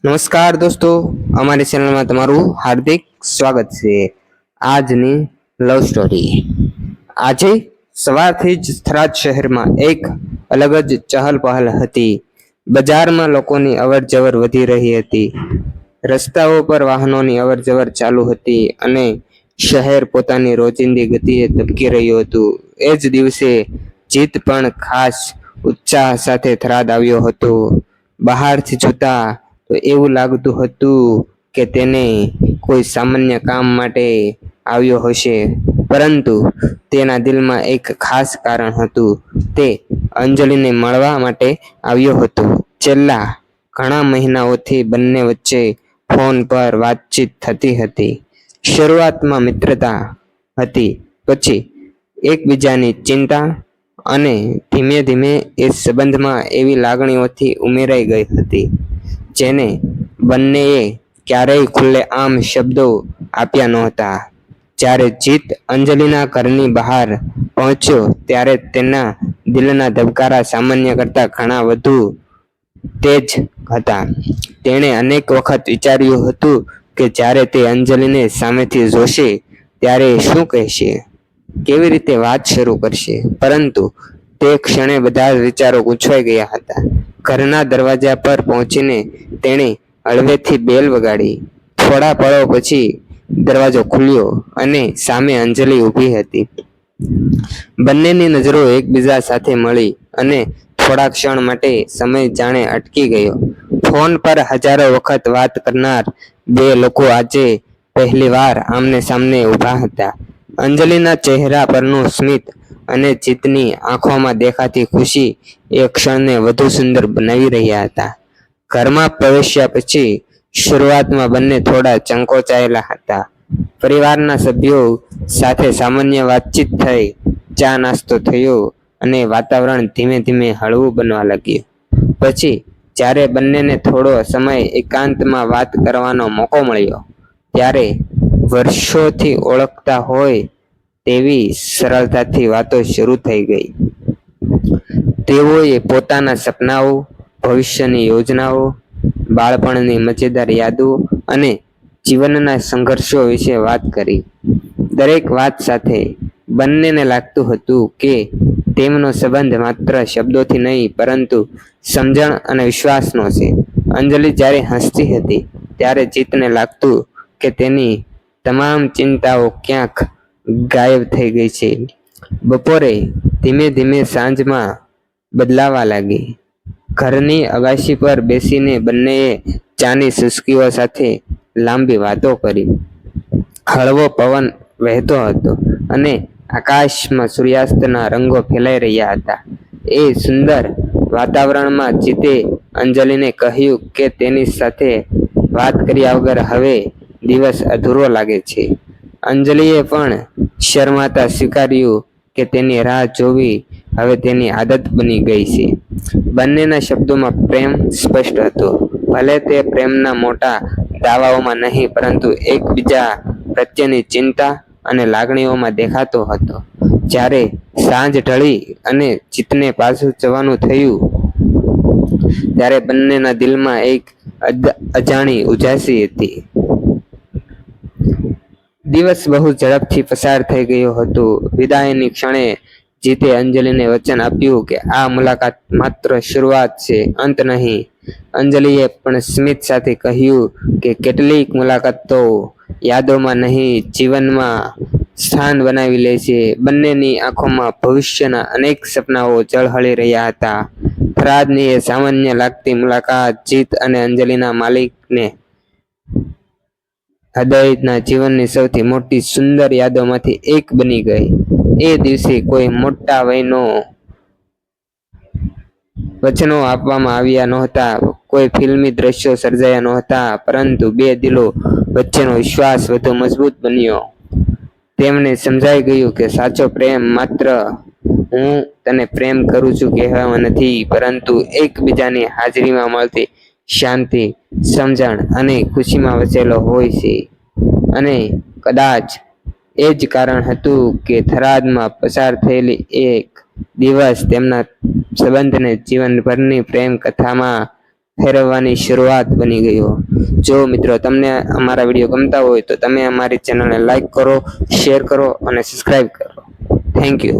નમસ્કાર દોસ્તો, અમારી ચેનલમાં તમારું હાર્દિક સ્વાગત છે. આજની લવ સ્ટોરી. આજે સવારથી જ થરાદ શહેરમાં એક અલગ જ ચહલ પહલ હતી. બજારમાં લોકોની અવર જવર વધી રહી હતી. રસ્તાઓ પર વાહનોની અવર જવર ચાલુ હતી અને શહેર પોતાની રોજિંદી ગતિએ ધબકી રહ્યું હતું. એ જ દિવસે જીત પણ ખાસ ઉત્સાહ સાથે થરાદ આવ્યો હતો. બહારથી જોતા તો એવું લાગતું હતું કે તેને કોઈ સામાન્ય કામ માટે આવ્યો હશે, પરંતુ તેના દિલમાં એક ખાસ કારણ હતું. તે અંજલિને મળવા માટે આવ્યો હતો. છેલ્લા ઘણા મહિનાઓથી બંને વચ્ચે ફોન પર વાતચીત થતી હતી. શરૂઆતમાં મિત્રતા હતી, પછી એકબીજાની ચિંતા, અને ધીમે ધીમે એ સંબંધમાં એવી લાગણીઓથી ઉમેરાઈ ગઈ હતી જેને બંનેએ ક્યારેય ખુલ્લે આમ શબ્દો આપ્યા નહોતા. જ્યારે જીત અંજલિના ઘરની બહાર પહોંચ્યો ત્યારે તેના દિલના ધબકારા સામાન્ય કરતાં ઘણા વધુ તેજ હતા. તેણે અનેક વખત વિચાર્યું હતું કે જ્યારે તે અંજલિને સામેથી જોશે ત્યારે શું કહેશે, કેવી રીતે વાત શરૂ કરશે, પરંતુ તે ક્ષણે બધા જ વિચારો ગૂંચવાઈ ગયા હતા. ઘરના દરવાજા પર પહોંચીને તેણે હળવેથી બેલ વગાડી. થોડા પળો પછી દરવાજો ખુલ્યો અને સામે અંજલિ ઊભી હતી. બંનેની નજરો એકબીજા સાથે મળી અને થોડા ક્ષણ માટે સમય જાણે અટકી ગયો. ફોન પર હજારો વખત વાત કરનાર બે લોકો આજે પહેલીવાર આમને સામને ઊભા હતા. અંજલિના ચહેરા પરનું સ્મિત અને જીતની આંખોમાં દેખાતી ખુશી એ ક્ષણને વધુ સુંદર બનાવી રહ્યા હતા. ઘરમાં પ્રવેશ્યા પછી શરૂઆતમાં બંને થોડા સંકોચાયેલા હતા. પરિવારના સભ્યો સાથે સામાન્ય વાતચીત થઈ, ચા નાસ્તો થયો અને વાતાવરણ ધીમે ધીમે હળવું બનવા લાગ્યું. પછી જ્યારે બંનેને થોડો સમય એકાંતમાં વાત કરવાનો મોકો મળ્યો ત્યારે વર્ષોથી ઓળખતા હોય તેવી સરળતાથી વાતો શરૂ થઈ ગઈ. તેઓએ પોતાના સપનાઓ, ભવિષ્યની યોજનાઓ, બાળપણની મજેદાર યાદો અને જીવનના સંઘર્ષો વિશે વાત કરી. દરેક વાત સાથે બંનેને લાગતું હતું કે તેમનો સંબંધ માત્ર શબ્દોથી નહીં પરંતુ સમજણ અને વિશ્વાસનો છે. અંજલિ જ્યારે હસતી હતી ત્યારે જીતને લાગતું કે તેની તમામ ચિંતાઓ ક્યાંક ગાયબ થઈ ગઈ છે. બપોરે ધીમે ધીમે સાંજમાં બદલાવા લાગી. ઘરની અગાશી પર બેસીને બંનેએ ચાની ચુસ્કીઓ સાથે લાંબી વાતો કરી. હળવો પવન વહેતો હતો અને આકાશમાં સૂર્યાસ્તના રંગો ફેલાઈ રહ્યા હતા. એ સુંદર વાતાવરણમાં જીતે અંજલિને કહ્યું કે તેની સાથે વાત કર્યા વગર હવે દિવસ અધૂરો લાગે છે. અંજલિએ પણ શરમાતા સ્વીકાર્યું કે તેની રાહ જોવી હવે તેની આદત બની ગઈ છે. બંનેના શબ્દોમાં પ્રેમ સ્પષ્ટ હતો, ભલે તે પ્રેમના મોટા દાવાઓમાં નહીં પરંતુ એકબીજા પ્રત્યેની ચિંતા અને લાગણીઓમાં દેખાતો હતો. જ્યારે સાંજ ઢળી અને જીતને પાછું જવાનું થયું ત્યારે બંનેના દિલમાં એક અજાણી ઉજાસી હતી. દિવસ બહુ ઝડપથી પસાર થઈ ગયો હતો. વિદાયની ક્ષણે જીતે અંજલિને વચન આપ્યું કે આ મુલાકાત માત્ર શરૂઆત છે, અંત નહીં. અંજલિએ પણ સ્મિત સાથે કહ્યું કે કેટલીક મુલાકાતો યાદોમાં નહીં જીવનમાં સ્થાન બનાવી લે છે. બંનેની આંખોમાં ભવિષ્યના અનેક સપનાઓ ઝળહળી રહ્યા હતા. થરાદની એ સામાન્ય લાગતી મુલાકાત જીત અને અંજલિના માલિકને હૃદયના જીવનની સૌથી મોટી સુંદર યાદોમાંથી એક બની ગઈ. એ દિવસે કોઈ મોટા વયનો વચનો આપવામાં આવ્યા નહોતા, કોઈ ફિલ્મી દ્રશ્યો સર્જાયા નહોતા, પરંતુ બે દિલો વચ્ચેનો વિશ્વાસ વધુ મજબૂત બન્યો. તેમને સમજાઈ ગયું કે સાચો પ્રેમ માત્ર હું તને પ્રેમ કરું છું કહેવામાં નથી, પરંતુ એકબીજાની હાજરીમાં મળતી શાંતિ, સમજણ અને ખુશીમાં વચેલો હોય છે. અને કદાચ એ જ કારણ હતું કે થરાદમાં પસાર થયેલી એક દિવસ તેમના સંબંધને જીવનભરની પ્રેમ કથામાં ફેરવવાની શરૂઆત બની ગયો. જો મિત્રો તમને અમારા વિડીયો ગમતા હોય તો તમે અમારી ચેનલને લાઈક કરો, શેર કરો અને સબસ્ક્રાઇબ કરો. Thank you.